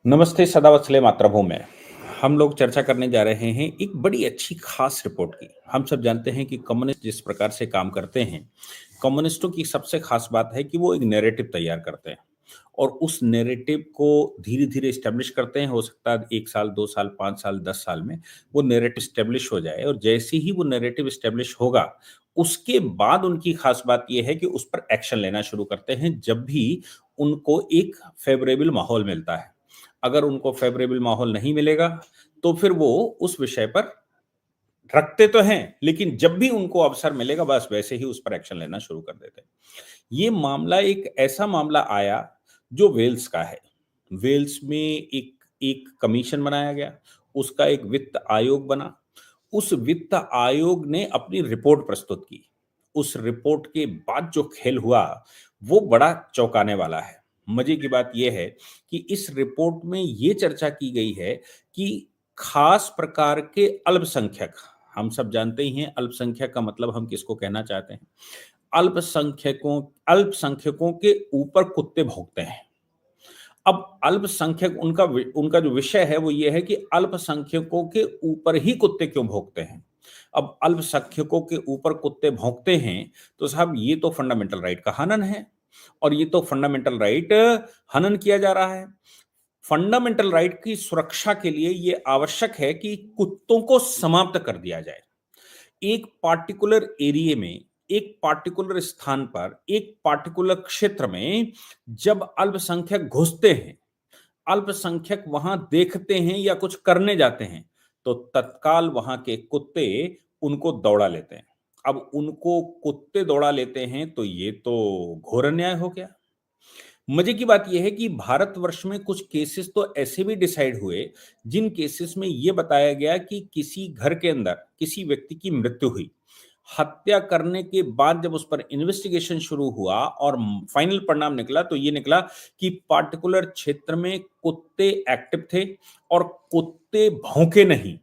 नमस्ते सदावत्सले मातृभूमि में हम लोग चर्चा करने जा रहे हैं एक बड़ी अच्छी खास रिपोर्ट की। हम सब जानते हैं कि कम्युनिस्ट जिस प्रकार से काम करते हैं, कम्युनिस्टों की सबसे खास बात है कि वो एक नैरेटिव तैयार करते हैं और उस नैरेटिव को धीरे-धीरे एस्टेब्लिश करते हैं। हो सकता है 1 साल, 2 साल, 5 साल, 10 साल में वो नैरेटिव एस्टेब्लिश हो जाए और जैसे ही वो नैरेटिव एस्टेब्लिश होगा, उसके बाद उनकी खास बात ये है कि उस पर एक्शन लेना शुरू करते हैं जब भी उनको एक फ़ेवरेबल माहौल मिलता है। अगर उनको फ़ेवरेबल माहौल नहीं मिलेगा, तो फिर वो उस विषय पर रखते तो हैं, लेकिन जब भी उनको अवसर मिलेगा, बस वैसे ही उस पर एक्शन लेना शुरू कर देते हैं। ये मामला एक ऐसा मामला आया, जो वेल्स का है। वेल्स में एक एक कमीशन बनाया गया, उसका एक वित्त आयोग बना। उस वित्त आयोग ने अपनी रिपोर्ट प्रस्तुत की। उस रिपोर्ट के बाद जो खेल हुआ, वो बड़ा चौंकाने वाला है। मज़े की बात ये है कि इस रिपोर्ट में ये चर्चा की गई है कि खास प्रकार के अल्पसंख्यक, हम सब जानते ही हैं अल्पसंख्यक का मतलब हम किसको कहना चाहते हैं। अल्पसंख्यकों के ऊपर कुत्ते भौंकते हैं। अब अल्पसंख्यक उनका जो विषय है वो ये है कि अल्पसंख्यकों के ऊपर ही कुत्ते क्यों भौंकते हैं? अब अल्पसंख्यकों के ऊपर कुत्ते भौंकते हैं, तो साहब ये तो फंडामेंटल राइट का हनन है और ये तो फंडामेंटल राइट हनन किया जा रहा है। फंडामेंटल राइट की सुरक्षा के लिए ये आवश्यक है कि कुत्तों को समाप्त कर दिया जाए। एक पार्टिकुलर एरिया में, एक पार्टिकुलर स्थान पर, एक पार्टिकुलर क्षेत्र में जब अल्पसंख्यक घुसते हैं, अल्पसंख्यक वहां देखते हैं या कुछ करने जाते हैं, तो तत्काल वहां के कुत्ते उनको दौड़ा लेते हैं। अब उनको कुत्ते दौड़ा लेते हैं, तो ये तो घोर अन्याय हो गया। मजे की बात यह है कि भारतवर्ष में कुछ केसेस तो ऐसे भी डिसाइड हुए, जिन केसेस में यह बताया गया कि किसी घर के अंदर किसी व्यक्ति की मृत्यु हुई। हत्या करने के बाद जब उस पर इन्वेस्टिगेशन शुरू हुआ और फाइनल परिणाम निकला, तो ये निकला कि पार्टिकुलर क्षेत्र में कुत्ते एक्टिव थे और कुत्ते भौंके नहीं।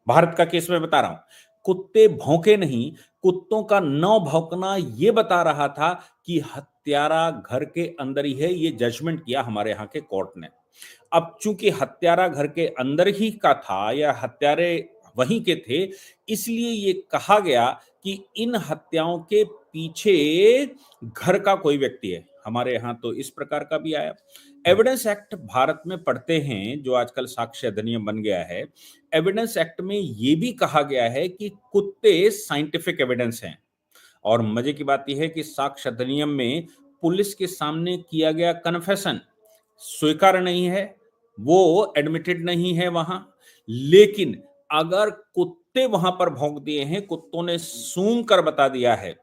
भारत का केस मैं बता रहा हूं, कुत्ते भौंके नहीं। कुत्तों का न भौंकना ये बता रहा था कि हत्यारा घर के अंदर ही है। ये जजमेंट किया हमारे यहाँ के कोर्ट ने। अब चूंकि हत्यारा घर के अंदर ही का था या हत्यारे वहीं के थे, इसलिए ये कहा गया कि इन हत्याओं के पीछे घर का कोई व्यक्ति है। हमारे यहाँ तो इस प्रकार का भी आया। एविडेंस एक्ट भारत में पढ़ते हैं, जो आजकल साक्ष्य अधिनियम बन गया है। एविडेंस एक्ट में ये भी कहा गया है कि कुत्ते साइंटिफिक एविडेंस हैं। और मजे की बात यह है कि साक्ष्य अधिनियम में पुलिस के सामने किया गया कन्फेशन स्वीकार नहीं है, वो एडमिटेड नहीं है वहां। लेकिन अगर कुत्ते वहां पर भौंक दिए हैं, कुत्तों ने सूंघ कर बता दिया है,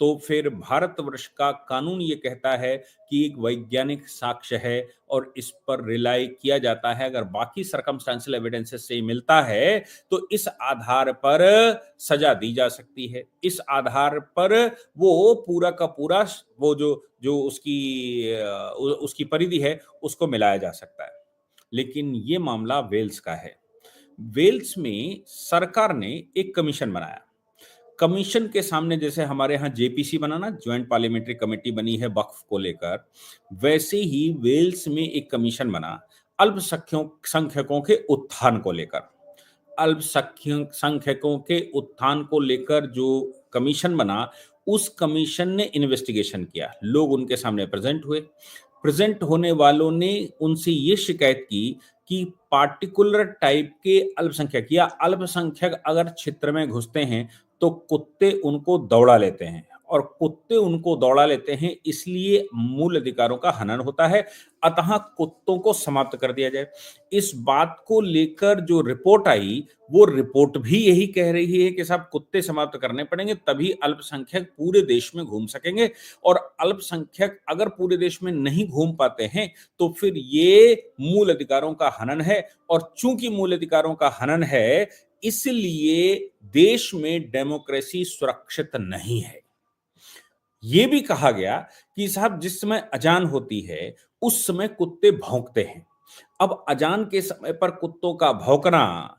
तो फिर भारतवर्ष का कानून ये कहता है कि एक वैज्ञानिक साक्ष्य है और इस पर रिलाई किया जाता है। अगर बाकी सर्कमस्टेंशियल एविडेंसेस से मिलता है, तो इस आधार पर सजा दी जा सकती है। इस आधार पर वो पूरा का पूरा वो जो जो उसकी परिधि है, उसको मिलाया जा सकता है। लेकिन ये मामला वेल्स का है। वेल्स में सरकार ने एक कमीशन बनाया। कमीशन के सामने जैसे हमारे यहाँ जेपीसी बना ना, ज्वाइंट पार्लियामेंट्री कमेटी बनी है वक्फ को लेकर, वैसे ही वेल्स में एक कमीशन बना अल्पसंख्यों संख्यकों के उत्थान को लेकर। अल्पसंख्यकों के उत्थान को लेकर जो कमीशन बना, उस कमीशन ने इन्वेस्टिगेशन किया। लोग उनके सामने प्रेजेंट हुए। प्रेजेंट होने वालों ने उनसे ये शिकायत की कि पार्टिकुलर टाइप के अल्पसंख्यक या अल्पसंख्यक अगर क्षेत्र में घुसते हैं, तो कुत्ते उनको दौड़ा लेते हैं और कुत्ते उनको दौड़ा लेते हैं, इसलिए मूल अधिकारों का हनन होता है। अतः कुत्तों को समाप्त कर दिया जाए। इस बात को लेकर जो रिपोर्ट आई, वो रिपोर्ट भी यही कह रही है कि साहब कुत्ते समाप्त करने पड़ेंगे, तभी अल्पसंख्यक पूरे देश में घूम सकेंगे। और अल्पसंख्यक अगर पूरे देश में नहीं घूम पाते हैं, तो फिर ये मूल अधिकारों का हनन है। और चूंकि मूल अधिकारों का हनन है, इसलिए देश में डेमोक्रेसी सुरक्षित नहीं है। ये भी कहा गया कि साहब जिस समय अजान होती है, उस समय कुत्ते भौंकते हैं। अब अजान के समय पर कुत्तों का भौंकना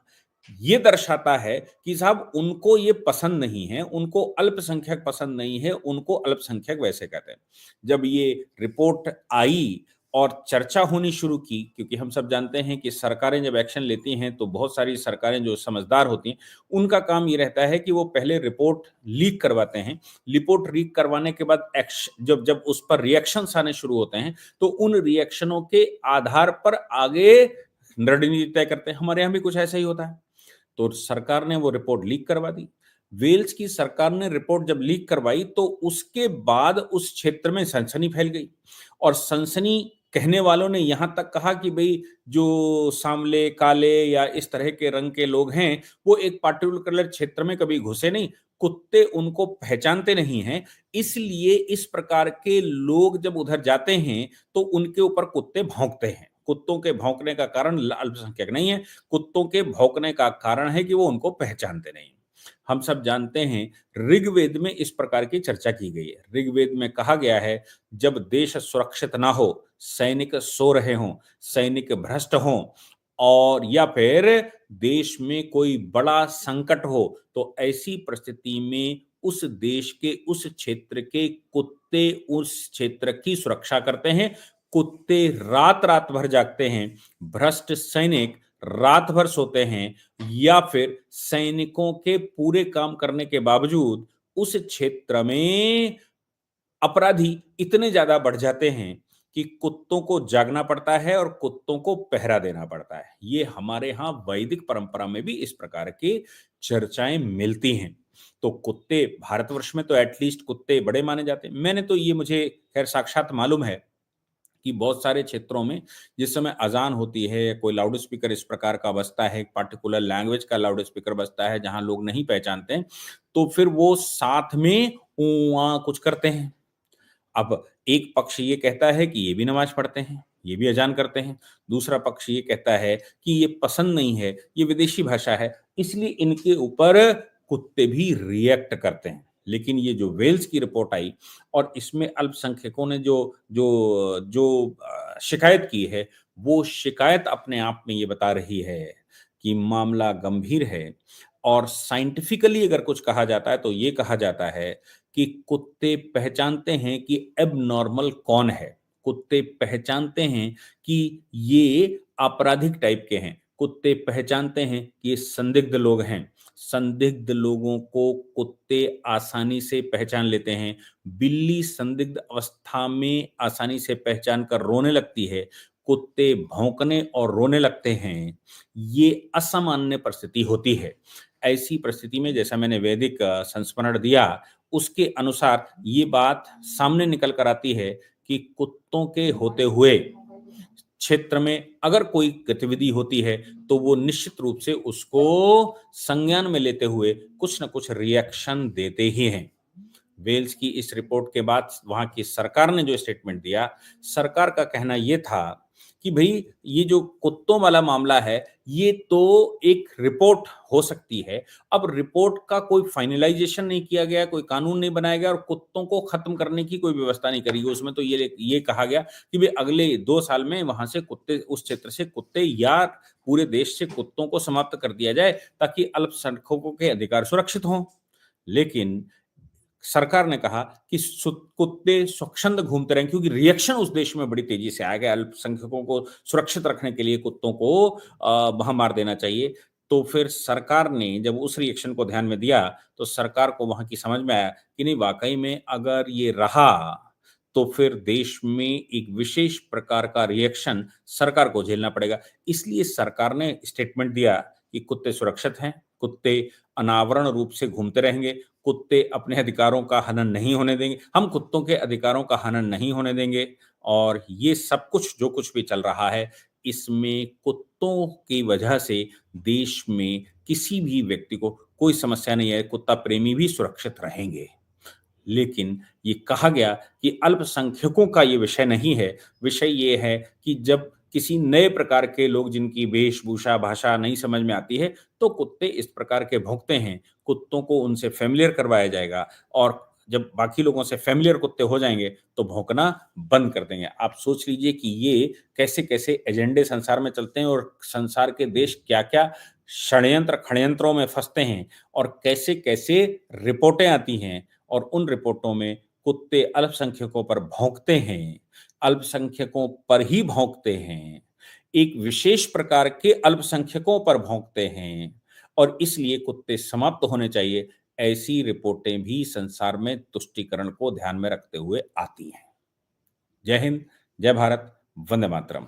ये दर्शाता है कि साहब उनको ये पसंद नहीं है, उनको अल्पसंख्यक पसंद नहीं है, उनको अल्पसंख्यक वैसे कहते हैं। जब ये रिपोर्ट आई और चर्चा होनी शुरू की, क्योंकि हम सब जानते हैं कि सरकारें जब एक्शन लेती हैं तो बहुत सारी सरकारें जो समझदार होती हैं, उनका काम ये रहता है कि वो पहले रिपोर्ट लीक करवाते हैं। रिपोर्ट लीक करवाने के बाद जब जब उस पर रिएक्शंस आने शुरू होते हैं, तो उन रिएक्शनों के आधार पर आगे रणनीति तय करते हैं। हमारे यहाँ भी कुछ ऐसा ही होता है। तो सरकार ने वो रिपोर्ट लीक करवा दी। वेल्स की सरकार ने रिपोर्ट जब लीक करवाई तो उसके बाद उस क्षेत्र में सनसनी फैल गई, और सनसनी कहने वालों ने यहां तक कहा कि भाई जो सांवले, काले या इस तरह के रंग के लोग हैं, वो एक पार्टिकुलर क्षेत्र में कभी घुसे नहीं, कुत्ते उनको पहचानते नहीं हैं, इसलिए इस प्रकार के लोग जब उधर जाते हैं तो उनके ऊपर कुत्ते भौंकते हैं। कुत्तों के भौंकने का कारण अल्पसंख्यक नहीं है, कुत्तों के भौंकने का कारण है कि वो उनको पहचानते नहीं। हम सब जानते हैं ऋग्वेद में इस प्रकार की चर्चा की गई है। ऋग्वेद में कहा गया है, जब देश सुरक्षित ना हो, सैनिक सो रहे हों, सैनिक भ्रष्ट हों, और या फिर देश में कोई बड़ा संकट हो, तो ऐसी परिस्थिति में उस देश के उस क्षेत्र के कुत्ते उस क्षेत्र की सुरक्षा करते हैं। कुत्ते रात रात भर जागते हैं, भ्रष्ट सैनिक रात भर सोते हैं, या फिर सैनिकों के पूरे काम करने के बावजूद उस क्षेत्र में अपराधी इतने ज्यादा बढ़ जाते हैं कि कुत्तों को जागना पड़ता है और कुत्तों को पहरा देना पड़ता है। ये हमारे यहाँ वैदिक परंपरा में भी इस प्रकार की चर्चाएं मिलती हैं। तो कुत्ते भारतवर्ष में तो एटलीस्ट कुत्ते बड़े माने जाते हैं। मैंने तो ये मुझे खैर साक्षात मालूम है कि बहुत सारे क्षेत्रों में जिस समय अजान होती है, कोई लाउड स्पीकर इस प्रकार का बजता है, एक पार्टिकुलर लैंग्वेज का लाउड स्पीकर बजता है जहां लोग नहीं पहचानते हैं, तो फिर वो साथ में ऊआ कुछ करते हैं। अब एक पक्ष ये कहता है कि ये भी नमाज पढ़ते हैं, ये भी अजान करते हैं, दूसरा पक्ष ये कहता है कि ये पसंद नहीं है, ये विदेशी भाषा है, इसलिए इनके ऊपर कुत्ते भी रिएक्ट करते हैं। लेकिन ये जो वेल्स की रिपोर्ट आई और इसमें अल्पसंख्यकों ने जो जो जो शिकायत की है, वो शिकायत अपने आप में ये बता रही है कि मामला गंभीर है। और साइंटिफिकली अगर कुछ कहा जाता है तो ये कहा जाता है कि कुत्ते पहचानते हैं कि एबनॉर्मल कौन है। कुत्ते पहचानते हैं कि ये आपराधिक टाइप के हैं। कुत्ते पहचानते हैं कि ये संदिग्ध लोग हैं। संदिग्ध लोगों को कुत्ते आसानी से पहचान लेते हैं। बिल्ली संदिग्ध अवस्था में आसानी से पहचान कर रोने लगती है। कुत्ते भौंकने और रोने लगते हैं। ये असामान्य परिस्थिति होती है। ऐसी परिस्थिति में जैसा मैंने वैदिक संस्मरण दिया, उसके अनुसार ये बात सामने निकल कर आती है कि कुत्तों के होते हुए क्षेत्र में अगर कोई गतिविधि होती है तो वो निश्चित रूप से उसको संज्ञान में लेते हुए कुछ न कुछ रिएक्शन देते ही हैं। वेल्स की इस रिपोर्ट के बाद वहां की सरकार ने जो स्टेटमेंट दिया, सरकार का कहना यह था कि भाई ये जो कुत्तों वाला मामला है, ये तो एक रिपोर्ट हो सकती है। अब रिपोर्ट का कोई फाइनलाइजेशन नहीं किया गया, कोई कानून नहीं बनाया गया और कुत्तों को खत्म करने की कोई व्यवस्था नहीं करी गई। उसमें तो ये कहा गया कि भाई अगले 2 साल में वहां से कुत्ते, उस क्षेत्र से कुत्ते या पूरे देश से कुत्तों को समाप्त कर दिया जाए ताकि अल्पसंख्यकों के अधिकार सुरक्षित हों। लेकिन सरकार ने कहा कि कुत्ते स्वच्छंद घूमते रहें, क्योंकि रिएक्शन उस देश में बड़ी तेजी से आ गया। अल्पसंख्यकों को सुरक्षित रखने के लिए कुत्तों को वहां मार देना चाहिए। तो फिर सरकार ने जब उस रिएक्शन को ध्यान में दिया तो सरकार को वहां की समझ में आया कि नहीं, वाकई में अगर ये रहा तो फिर देश में एक विशेष प्रकार का रिएक्शन सरकार को झेलना पड़ेगा। इसलिए सरकार ने स्टेटमेंट दिया कि कुत्ते सुरक्षित हैं, कुत्ते अनावरण रूप से घूमते रहेंगे, कुत्ते अपने अधिकारों का हनन नहीं होने देंगे, हम कुत्तों के अधिकारों का हनन नहीं होने देंगे। और ये सब कुछ जो कुछ भी चल रहा है, इसमें कुत्तों की वजह से देश में किसी भी व्यक्ति को कोई समस्या नहीं है, कुत्ता प्रेमी भी सुरक्षित रहेंगे। लेकिन ये कहा गया कि अल्पसंख्यकों का ये विषय नहीं है। विषय ये है कि जब किसी नए प्रकार के लोग जिनकी वेशभूषा, भाषा नहीं समझ में आती है, तो कुत्ते इस प्रकार के भौंकते हैं। कुत्तों को उनसे फ़ैमिलियर करवाया जाएगा और जब बाकी लोगों से फ़ैमिलियर कुत्ते हो जाएँगे, तो भौंकना बंद कर देंगे। आप सोच लीजिए कि ये कैसे-कैसे एजेंडे संसार में चलते हैं और संसार के देश क्या-क्या षड्यंत्र, खड़यंत्रों में फँसते हैं और कैसे-कैसे रिपोर्टें आती हैं और उन रिपोर्टों में कुत्ते अल्पसंख्यकों पर भौंकते हैं। अल्पसंख्यकों पर ही भौंकते हैं, एक विशेष प्रकार के अल्पसंख्यकों पर भौंकते हैं और इसलिए कुत्ते समाप्त होने चाहिए, ऐसी रिपोर्टें भी संसार में तुष्टीकरण को ध्यान में रखते हुए आती हैं। जय हिंद, जय भारत, वंदे मातरम।